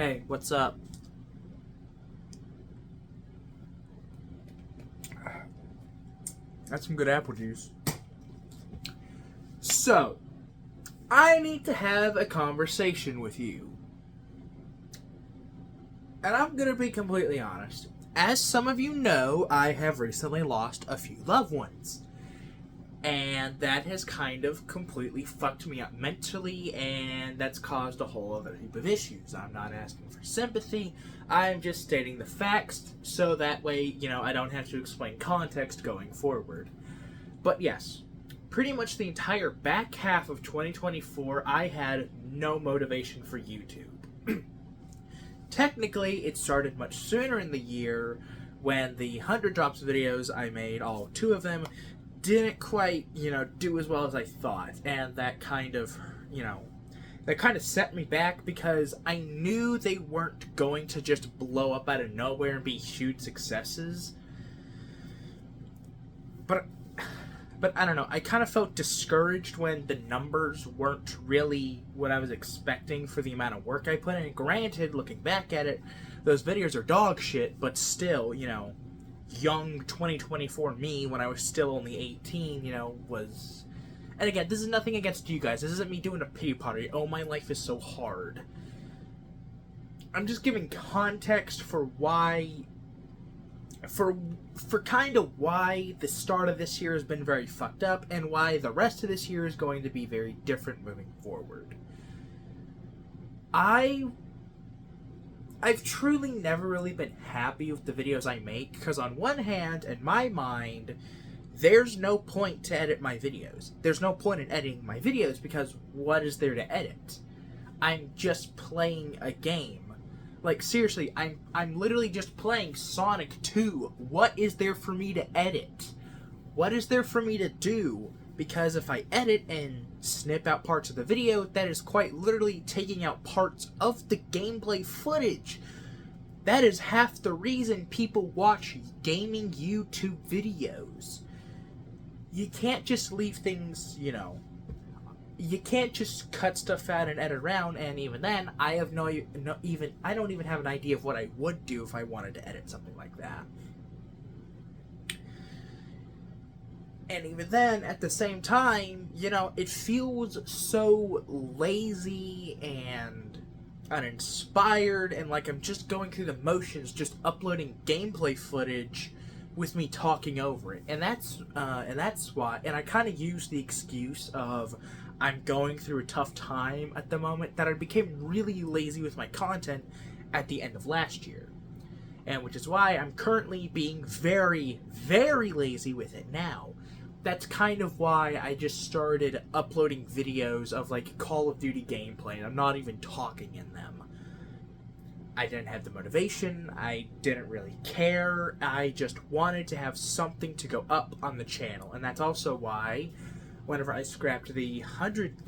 Hey, what's up? That's some good apple juice. So, I need to have a conversation with you. And I'm gonna be completely honest. As some of you know, I have recently lost a few loved ones. And that has kind of completely fucked me up mentally, and that's caused a whole other heap of issues. I'm not asking for sympathy, I'm just stating the facts, so that way, I don't have to explain context going forward. But yes, pretty much the entire back half of 2024, I had no motivation for YouTube. Technically, it started much sooner in the year when the 100 Drops videos I made, all two of them, didn't quite, do as well as I thought. And that kind of set me back because I knew they weren't going to just blow up out of nowhere and be huge successes. But I don't know, I kind of felt discouraged when the numbers weren't really what I was expecting for the amount of work I put in. Granted, looking back at it, those videos are dog shit, but still, young 2024 me, when I was still only 18, was... And again, this is nothing against you guys. This isn't me doing a pity party. Oh, my life is so hard. I'm just giving context for why... For kind of why the start of this year has been very fucked up, and why the rest of this year is going to be very different moving forward. I've truly never really been happy with the videos I make, because on one hand, in my mind, there's no point to edit my videos. There's no point in editing my videos, because what is there to edit? I'm just playing a game. Like, seriously, I'm literally just playing Sonic 2. What is there for me to edit? What is there for me to do? Because if I edit and snip out parts of the video, that is quite literally taking out parts of the gameplay footage. That is half the reason people watch gaming YouTube videos. You can't just leave things, you can't just cut stuff out and edit around, and even then, I don't even have an idea of what I would do if I wanted to edit something like that. And even then, at the same time, it feels so lazy and uninspired, and like I'm just going through the motions, just uploading gameplay footage with me talking over it. And that's why, and I kind of use the excuse of I'm going through a tough time at the moment, that I became really lazy with my content at the end of last year. And which is why I'm currently being very, very lazy with it now. That's kind of why I just started uploading videos of like Call of Duty gameplay, and I'm not even talking in them. I didn't have the motivation, I didn't really care, I just wanted to have something to go up on the channel. And that's also why whenever I scrapped the 100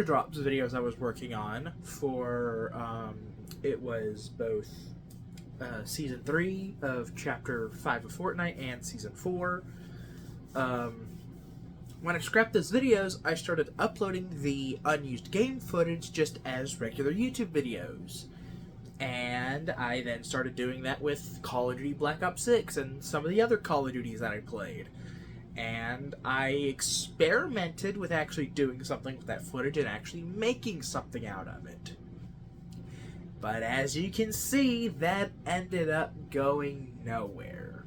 Drops videos I was working on for, it was both Season 3 of Chapter 5 of Fortnite and Season 4. When I scrapped those videos, I started uploading the unused game footage just as regular YouTube videos. And I then started doing that with Call of Duty Black Ops 6 and some of the other Call of Duties that I played. And I experimented with actually doing something with that footage and actually making something out of it. But as you can see, that ended up going nowhere.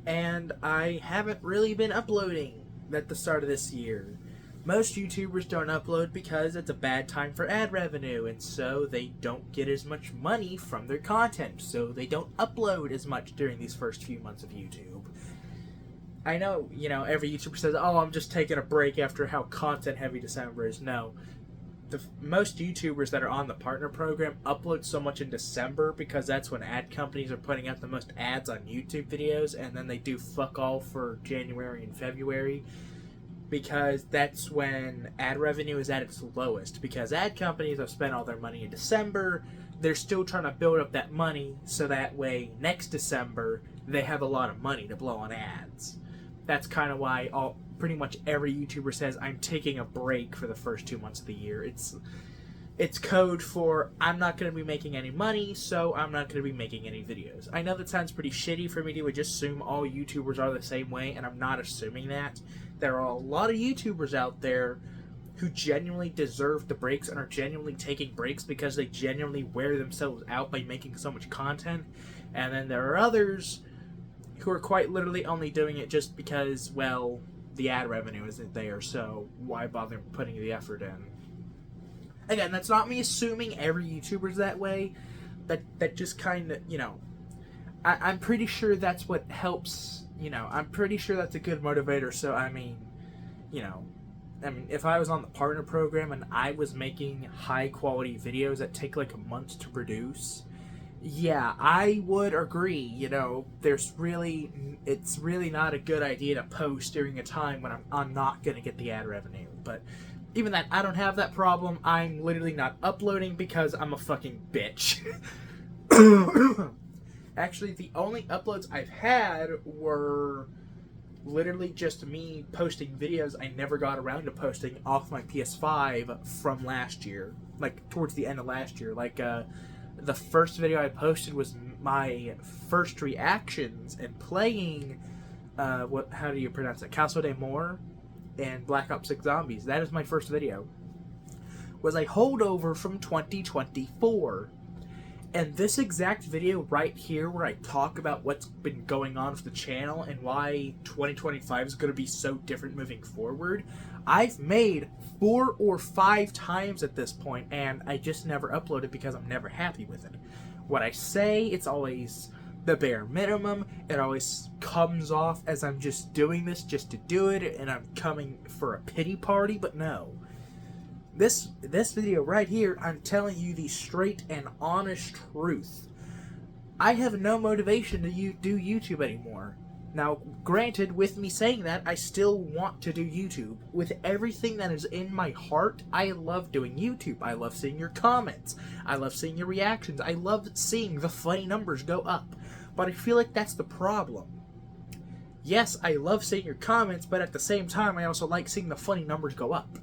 And I haven't really been uploading at the start of this year. Most YouTubers don't upload because it's a bad time for ad revenue, and so they don't get as much money from their content, so they don't upload as much during these first few months of YouTube. I know, every YouTuber says, oh, I'm just taking a break after how content heavy December is. No. Most YouTubers that are on the partner program upload so much in December because that's when ad companies are putting out the most ads on YouTube videos, and then they do fuck all for January and February because that's when ad revenue is at its lowest, because ad companies have spent all their money in December. They're still trying to build up that money so that way next December they have a lot of money to blow on ads. That's kind of why pretty much every YouTuber says, I'm taking a break for the first 2 months of the year. It's code for I'm not going to be making any money, so I'm not going to be making any videos. I know that sounds pretty shitty for me to just assume all YouTubers are the same way, and I'm not assuming that. There are a lot of YouTubers out there who genuinely deserve the breaks and are genuinely taking breaks because they genuinely wear themselves out by making so much content. And then there are others who are quite literally only doing it just because, well, the ad revenue isn't there, so why bother putting the effort in? Again, that's not me assuming every YouTuber's that way. That just kind of, I'm pretty sure that's what helps, I'm pretty sure that's a good motivator. So, I mean, if I was on the partner program and I was making high quality videos that take like months to produce, yeah, I would agree, it's really not a good idea to post during a time when I'm not going to get the ad revenue. But even that, I don't have that problem. I'm literally not uploading because I'm a fucking bitch. Actually, the only uploads I've had were literally just me posting videos I never got around to posting off my PS5 from last year. Like, towards the end of last year. Like, the first video I posted was my first reactions and playing, how do you pronounce it? Caso de Mor and Black Ops 6 Zombies. That is my first video. Was a holdover from 2024. And this exact video right here, where I talk about what's been going on with the channel and why 2025 is going to be so different moving forward, I've made 4 or 5 times at this point, and I just never uploaded because I'm never happy with it. What I say, it's always the bare minimum. It always comes off as I'm just doing this just to do it, and I'm coming for a pity party, but no. This video right here, I'm telling you the straight and honest truth. I have no motivation to do YouTube anymore. Now, granted, with me saying that, I still want to do YouTube. With everything that is in my heart, I love doing YouTube. I love seeing your comments. I love seeing your reactions. I love seeing the funny numbers go up. But I feel like that's the problem. Yes, I love seeing your comments, but at the same time, I also like seeing the funny numbers go up.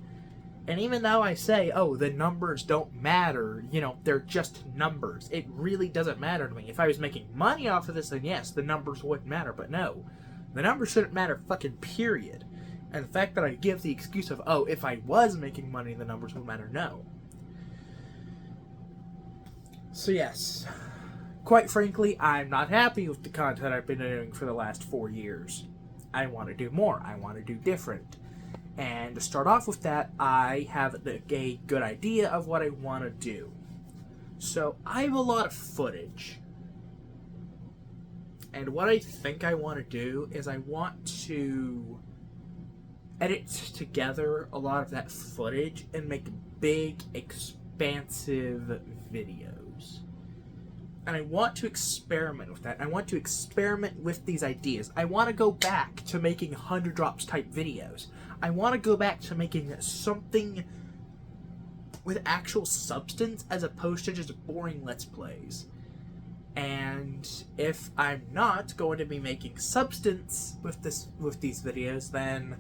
And even though I say, oh, the numbers don't matter, they're just numbers, it really doesn't matter to me. If I was making money off of this, then yes, the numbers would matter. But no, the numbers shouldn't matter, fucking period. And the fact that I give the excuse of, oh, if I was making money, the numbers would matter, no. So yes, quite frankly, I'm not happy with the content I've been doing for the last 4 years. I want to do more. I want to do different. And to start off with that, I have a good idea of what I want to do. So I have a lot of footage. And what I think I want to do is I want to edit together a lot of that footage and make big, expansive videos. And I want to experiment with that. I want to experiment with these ideas. I want to go back to making 100 drops type videos. I want to go back to making something with actual substance as opposed to just boring Let's Plays. And if I'm not going to be making substance with these videos, then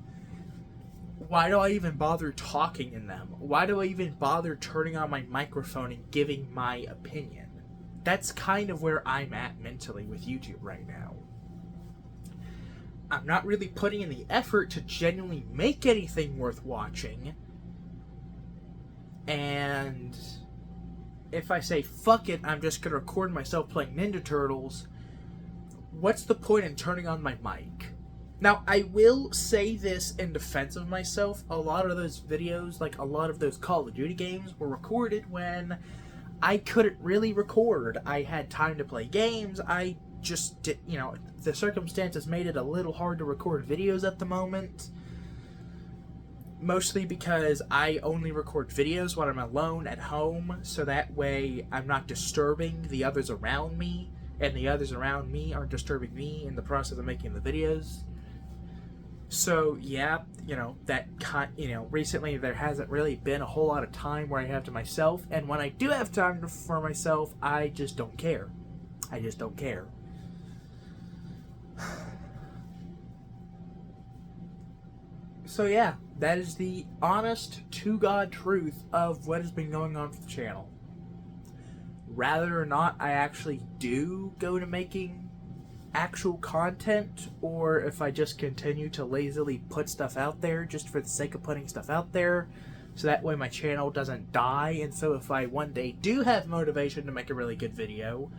why do I even bother talking in them? Why do I even bother turning on my microphone and giving my opinion? That's kind of where I'm at mentally with YouTube right now. I'm not really putting in the effort to genuinely make anything worth watching. And if I say, fuck it, I'm just going to record myself playing Ninja Turtles, what's the point in turning on my mic? Now, I will say this in defense of myself. A lot of those videos, like a lot of those Call of Duty games, were recorded when I couldn't really record. I had time to play games. I just did, the circumstances made it a little hard to record videos at the moment. Mostly because I only record videos when I'm alone at home, so that way I'm not disturbing the others around me, and the others around me aren't disturbing me in the process of making the videos. So, yeah, recently there hasn't really been a whole lot of time where I have to myself, and when I do have time for myself, I just don't care. I just don't care. So yeah, that is the honest to God truth of what has been going on for the channel. Whether or not I actually do go to making actual content, or if I just continue to lazily put stuff out there just for the sake of putting stuff out there, so that way my channel doesn't die, and so if I one day do have motivation to make a really good video,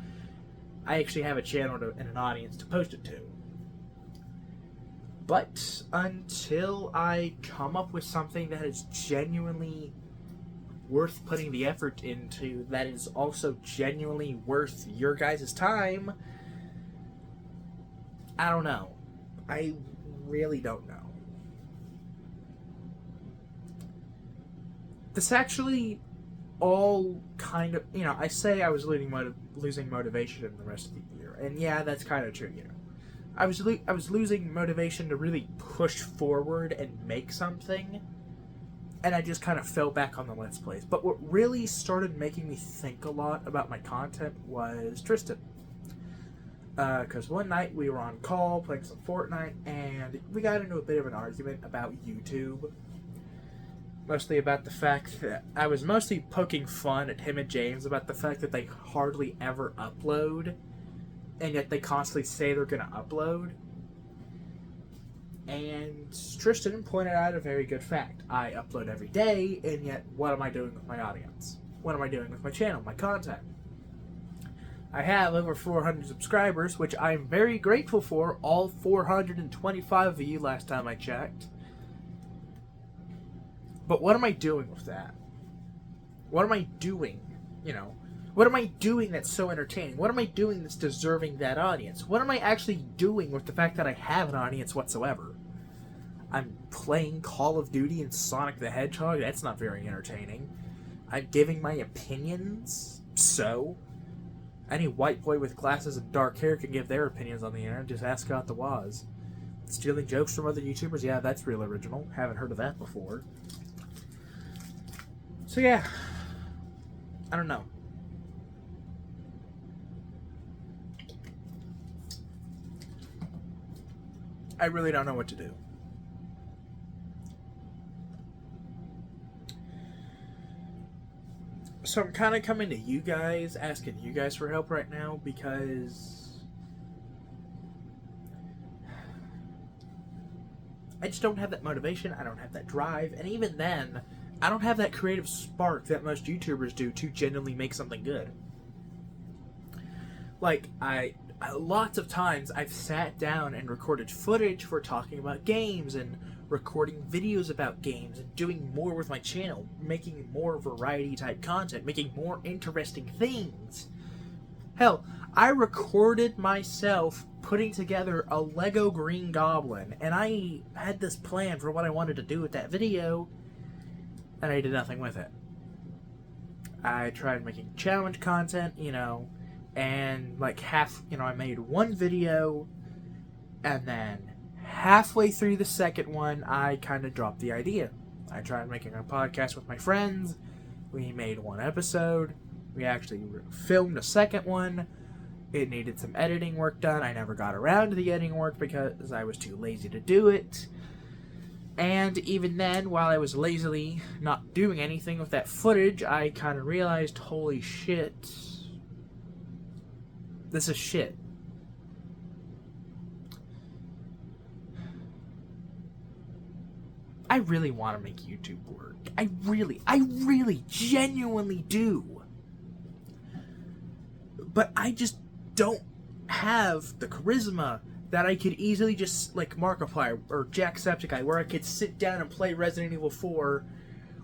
I actually have a channel and an audience to post it to. But until I come up with something that is genuinely worth putting the effort into, that is also genuinely worth your guys' time, I don't know. I really don't know. This actually all kind of, I say I was losing motivation in the rest of the year, and yeah, that's kind of true, I was losing motivation to really push forward and make something, and I just kind of fell back on the Let's Plays. But what really started making me think a lot about my content was Tristan. Because one night we were on call playing some Fortnite, and we got into a bit of an argument about YouTube. Mostly about the fact that I was mostly poking fun at him and James about the fact that they hardly ever upload, and yet they constantly say they're going to upload. And Tristan pointed out a very good fact. I upload every day, and yet what am I doing with my audience? What am I doing with my channel, my content? I have over 400 subscribers, which I'm very grateful for, all 425 of you last time I checked. But what am I doing with that? What am I doing, What am I doing that's so entertaining? What am I doing that's deserving that audience? What am I actually doing with the fact that I have an audience whatsoever? I'm playing Call of Duty and Sonic the Hedgehog. That's not very entertaining. I'm giving my opinions. So? Any white boy with glasses and dark hair can give their opinions on the internet. Just ask Scott the Woz. Stealing jokes from other YouTubers? Yeah, that's real original. Haven't heard of that before. So yeah. I don't know. I really don't know what to do. So I'm kind of coming to you guys, asking you guys for help right now, because I just don't have that motivation, I don't have that drive, and even then, I don't have that creative spark that most YouTubers do to genuinely make something good. Like, lots of times I've sat down and recorded footage for talking about games and recording videos about games and doing more with my channel, making more variety type content, making more interesting things. Hell, I recorded myself putting together a Lego Green Goblin, and I had this plan for what I wanted to do with that video, and I did nothing with it. I tried making challenge content, and like I made one video, and then halfway through the second one, I kind of dropped the idea. I tried making a podcast with my friends. We made one episode. We actually filmed a second one. It needed some editing work done. I never got around to the editing work because I was too lazy to do it. And even then, while I was lazily not doing anything with that footage, I kind of realized, holy shit, this is shit. I really want to make YouTube work. I really, genuinely do. But I just don't have the charisma that I could easily just, like Markiplier or Jacksepticeye, where I could sit down and play Resident Evil 4,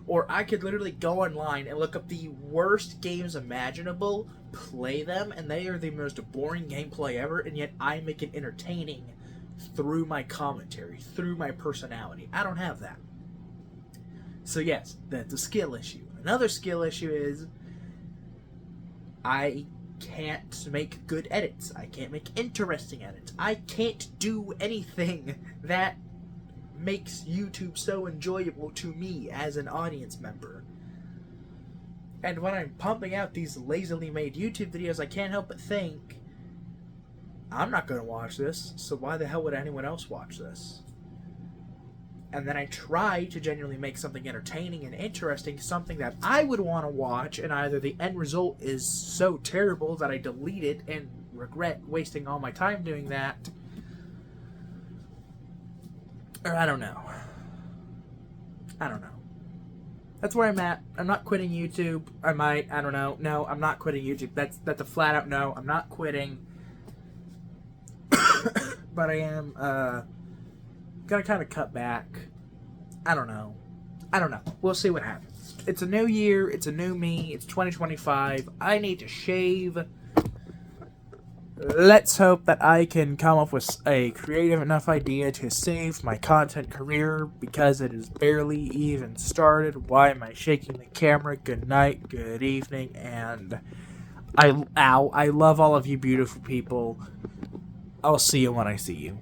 or I could literally go online and look up the worst games imaginable, play them, and they are the most boring gameplay ever, and yet I make it entertaining through my commentary, through my personality. I don't have that. So yes, that's a skill issue. Another skill issue is I can't make good edits. I can't make interesting edits. I can't do anything that makes YouTube so enjoyable to me as an audience member. And when I'm pumping out these lazily made YouTube videos, I can't help but think, I'm not going to watch this, so why the hell would anyone else watch this? and then I try to genuinely make something entertaining and interesting, something that I would want to watch, and either the end result is so terrible that I delete it and regret wasting all my time doing that, or I don't know. That's where I'm at. I'm not quitting YouTube. I might. I don't know. No, I'm not quitting YouTube. That's a flat out no. I'm not quitting. But I am gonna kind of cut back. I don't know. We'll see what happens. It's a new year. It's a new me. It's 2025. I need to shave. Let's hope that I can come up with a creative enough idea to save my content career, because it has barely even started. Why am I shaking the camera? Good night, good evening, and I love all of you beautiful people. I'll see you when I see you.